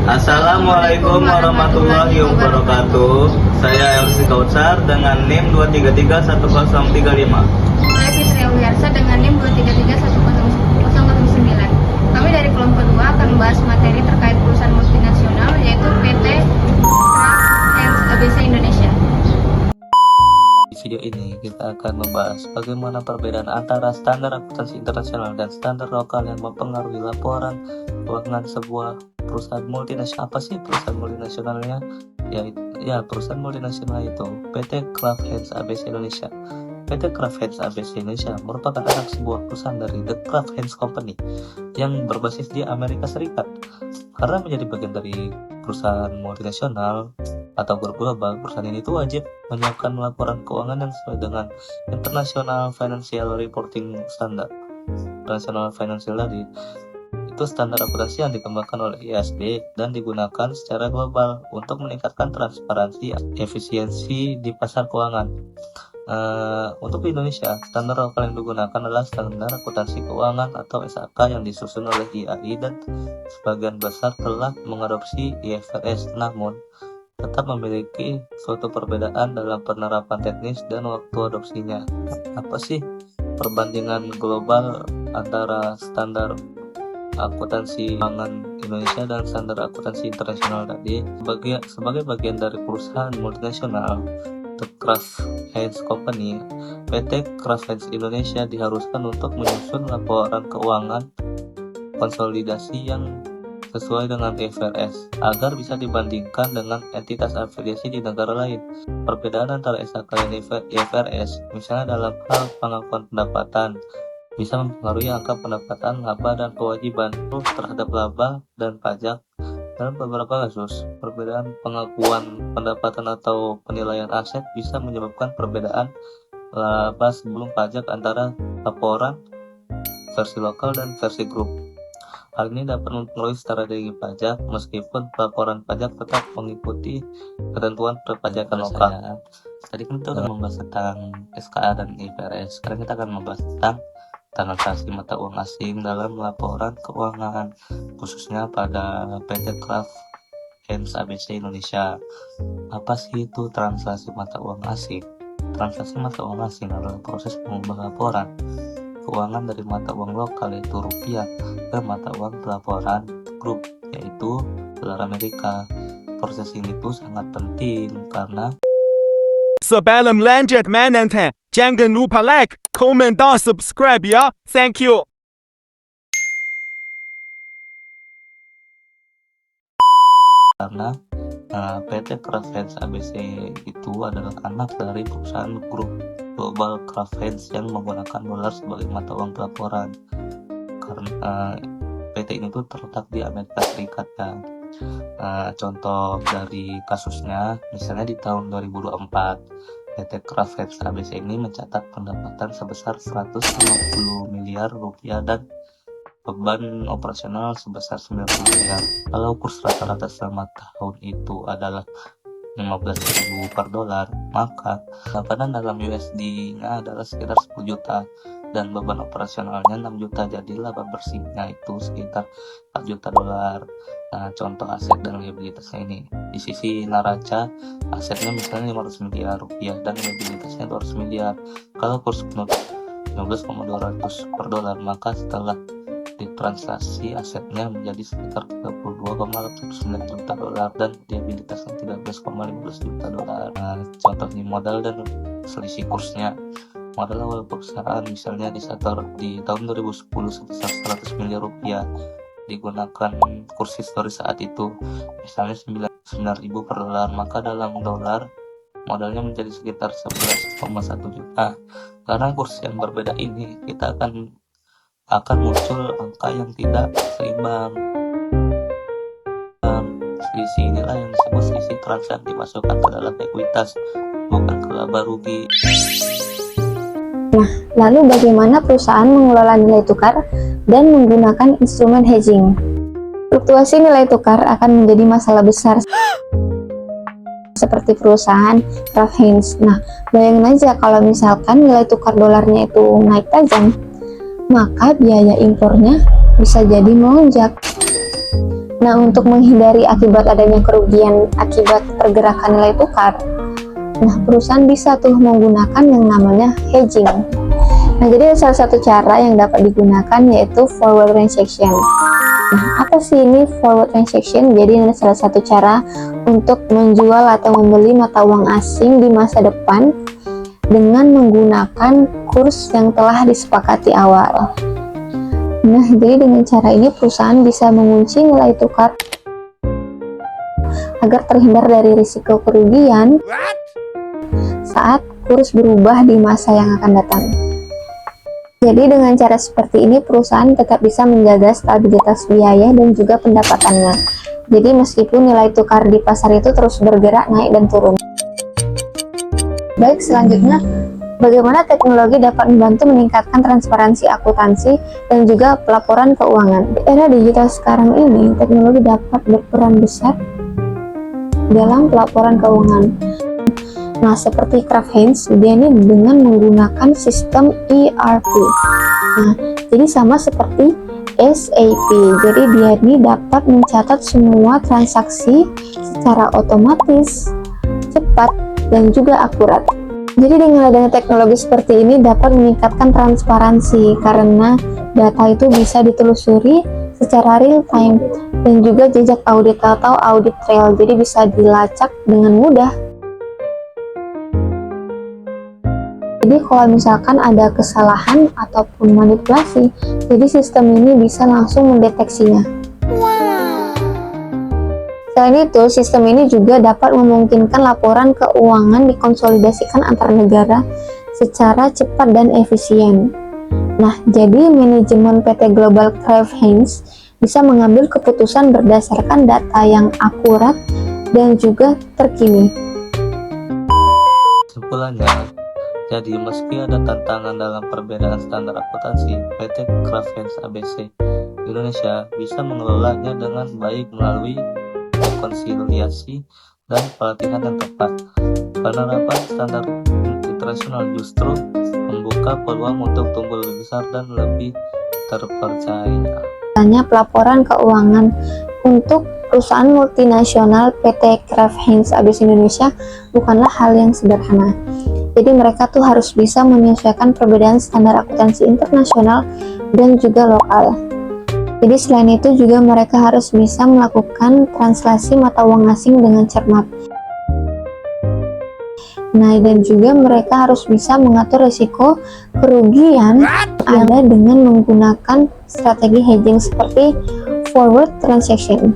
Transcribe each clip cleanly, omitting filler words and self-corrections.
Assalamualaikum warahmatullahi wabarakatuh. Saya Elsi Kautsar dengan NIM 2331035. Saya Fitri Auliarsa dengan NIM 2331009. Kami dari kelompok 2 akan membahas materi terkait perusahaan multinasional yaitu PT Kraft Heinz ABC Indonesia. Di video ini kita akan membahas bagaimana perbedaan antara standar akuntansi internasional dan standar lokal yang mempengaruhi laporan keuangan sebuah perusahaan multinasional. Apa sih perusahaan multinasionalnya? Perusahaan multinasional itu PT Kraft Heinz ABC Indonesia. PT Kraft Heinz ABC Indonesia merupakan anak sebuah perusahaan dari The Kraft Heinz Company yang berbasis di Amerika Serikat. Karena menjadi bagian dari perusahaan multinasional atau global, perusahaan ini itu wajib menyiapkan laporan keuangan yang sesuai dengan International Financial Reporting Standard. International Financial tadi itu standar akuntansi yang dikembangkan oleh IASB dan digunakan secara global untuk meningkatkan transparansi efisiensi di pasar keuangan. Untuk Indonesia, standar lokal yang digunakan adalah standar akuntansi keuangan atau SAK yang disusun oleh IAI dan sebagian besar telah mengadopsi IFRS, namun tetap memiliki suatu perbedaan dalam penerapan teknis dan waktu adopsinya. Apa sih perbandingan global antara standar akuntansi keuangan Indonesia dan standar akuntansi internasional tadi? Sebagai bagian dari perusahaan multinasional The Kraft Heinz Company, PT Kraft Heinz Indonesia diharuskan untuk menyusun laporan keuangan konsolidasi yang sesuai dengan IFRS agar bisa dibandingkan dengan entitas afiliasi di negara lain. Perbedaan antara SAK dan IFRS, misalnya dalam hal pengakuan pendapatan, bisa mempengaruhi angka pendapatan, laba, dan kewajiban terhadap laba dan pajak. Dalam beberapa kasus, perbedaan pengakuan pendapatan atau penilaian aset bisa menyebabkan perbedaan laba sebelum pajak antara laporan versi lokal dan versi grup. Hal ini dapat mempengaruhi strategi pajak meskipun laporan pajak tetap mengikuti ketentuan perpajakan lokal. Tadi kita sudah membahas tentang SKA dan IFRS. Sekarang kita akan membahas tentang transaksi mata uang asing dalam laporan keuangan, khususnya pada PT Kraft Heinz ABC Indonesia. Apa sih itu transaksi mata uang asing? Transaksi mata uang asing adalah proses mengubah laporan keuangan dari mata uang lokal yaitu rupiah ke mata uang pelaporan grup yaitu dolar Amerika. Proses ini tuh sangat penting karena Sebelum lanjut menonton, jangan lupa like, komen, dan subscribe ya. Thank you. PT Kraft Heinz ABC itu adalah anak dari perusahaan grup global Kraft Heinz yang menggunakan dolar sebagai mata uang pelaporan. Karena PT ini tuh terletak di Amerika Serikat ya. Contoh dari kasusnya, misalnya di tahun 2024, PT Kraft Heinz ABC ini mencatat pendapatan sebesar 150 miliar rupiah dan beban operasional sebesar 90 miliar. Kalau kurs rata-rata selama tahun itu adalah 15.000 per dolar, maka pendapatan dalam USD-nya adalah sekitar 10 juta dan beban operasionalnya 6 juta. Jadi laba bersihnya itu sekitar 4 juta dolar. Nah, contoh aset dan liabilitasnya ini. Di sisi neraca, asetnya misalnya 500 miliar rupiah dan liabilitasnya 200 miliar. Kalau kurs 15,200 per dolar, maka setelah ditransaksi asetnya menjadi sekitar 32,9 juta dolar dan liabilitasnya 13,15 juta dolar. Nah, contoh di modal dan selisih kursnya. Modal awal perusahaan misalnya disetor di tahun 2010 sebesar 100 miliar rupiah, digunakan kurs historis saat itu misalnya 9.000 per dolar, maka dalam dolar modalnya menjadi sekitar 11,1 juta. Karena kurs yang berbeda ini, kita akan muncul angka yang tidak seimbang. Selisih inilah yang disebut selisih transaksi dimasukkan ke dalam ekuitas, bukan ke laba rugi. Nah, lalu bagaimana perusahaan mengelola nilai tukar dan menggunakan instrumen hedging? Fluktuasi nilai tukar akan menjadi masalah besar seperti perusahaan Kraft Heinz. Nah, bayangin aja kalau misalkan nilai tukar dolarnya itu naik tajam, maka biaya impornya bisa jadi melonjak. Nah, untuk menghindari akibat adanya kerugian akibat pergerakan nilai tukar, nah perusahaan bisa tuh menggunakan yang namanya hedging. Nah, jadi salah satu cara yang dapat digunakan yaitu forward transaction. Nah, apa sih ini forward transaction? Jadi ini salah satu cara untuk menjual atau membeli mata uang asing di masa depan dengan menggunakan kurs yang telah disepakati awal. Nah, jadi dengan cara ini perusahaan bisa mengunci nilai tukar agar terhindar dari risiko kerugian saat kurs berubah di masa yang akan datang. Jadi dengan cara seperti ini perusahaan tetap bisa menjaga stabilitas biaya dan juga pendapatannya. Jadi meskipun nilai tukar di pasar itu terus bergerak naik dan turun. Baik, selanjutnya bagaimana teknologi dapat membantu meningkatkan transparansi akuntansi dan juga pelaporan keuangan. Di era digital sekarang ini, teknologi dapat berperan besar dalam pelaporan keuangan. Nah, seperti Kraft Heinz, dia ini dengan menggunakan sistem ERP. Nah, jadi sama seperti SAP. Jadi dia ini dapat mencatat semua transaksi secara otomatis, cepat, dan juga akurat. Jadi dengan adanya teknologi seperti ini dapat meningkatkan transparansi karena data itu bisa ditelusuri secara real time dan juga jejak audit atau audit trail. Jadi bisa dilacak dengan mudah. Jadi kalau misalkan ada kesalahan ataupun manipulasi, jadi sistem ini bisa langsung mendeteksinya. Selain itu, sistem ini juga dapat memungkinkan laporan keuangan dikonsolidasikan antar negara secara cepat dan efisien. Nah, jadi manajemen PT Global Kraft Heinz bisa mengambil keputusan berdasarkan data yang akurat dan juga terkini. Kesimpulannya, jadi meski ada tantangan dalam perbedaan standar akuntansi, PT Kraft Heinz ABC Indonesia bisa mengelolanya dengan baik melalui rekonsiliasi dan pelatihan yang tepat. Penerapan standar internasional justru membuka peluang untuk tumbuh lebih besar dan lebih terpercaya. Tanya pelaporan keuangan untuk perusahaan multinasional PT Kraft Heinz ABC Indonesia bukanlah hal yang sederhana. Jadi mereka tuh harus bisa menyesuaikan perbedaan standar akuntansi internasional dan juga lokal. Jadi selain itu juga mereka harus bisa melakukan translasi mata uang asing dengan cermat. Nah, dan juga mereka harus bisa mengatur risiko kerugian yang ada dengan menggunakan strategi hedging seperti forward transaction.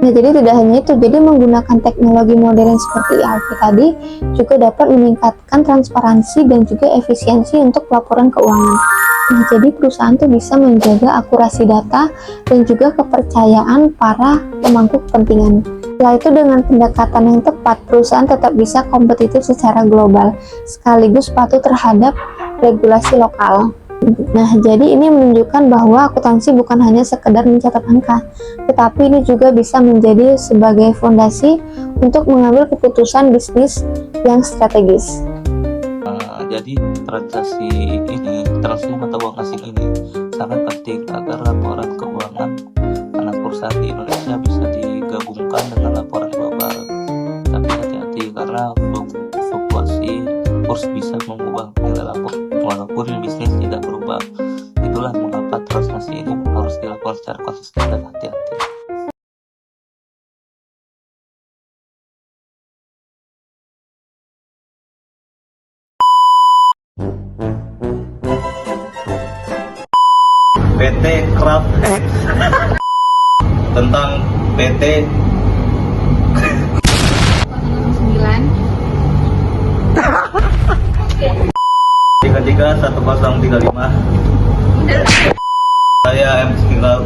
Nah, jadi tidak hanya itu, jadi menggunakan teknologi modern seperti ERP tadi juga dapat meningkatkan transparansi dan juga efisiensi untuk laporan keuangan. Nah, jadi perusahaan tuh bisa menjaga akurasi data dan juga kepercayaan para pemangku kepentingan. Setelah itu dengan pendekatan yang tepat, perusahaan tetap bisa kompetitif secara global, sekaligus patuh terhadap regulasi lokal. Nah, jadi ini menunjukkan bahwa akuntansi bukan hanya sekedar mencatat angka, tetapi ini juga bisa menjadi sebagai fondasi untuk mengambil keputusan bisnis yang strategis. Jadi transaksi mata uang asing ini sangat penting agar laporan keuangan anak perusahaan di Indonesia bisa digabungkan dengan laporan global. Tapi hati-hati karena fluktuasi kurs bisa mengubah nilai lapor walaupun bisnis tidak berubah. Itulah mengapa transaksi ini harus dilakukan secara konsisten dan hati-hati. PT Kraft tentang PT 331035. Saya MC Tinggal.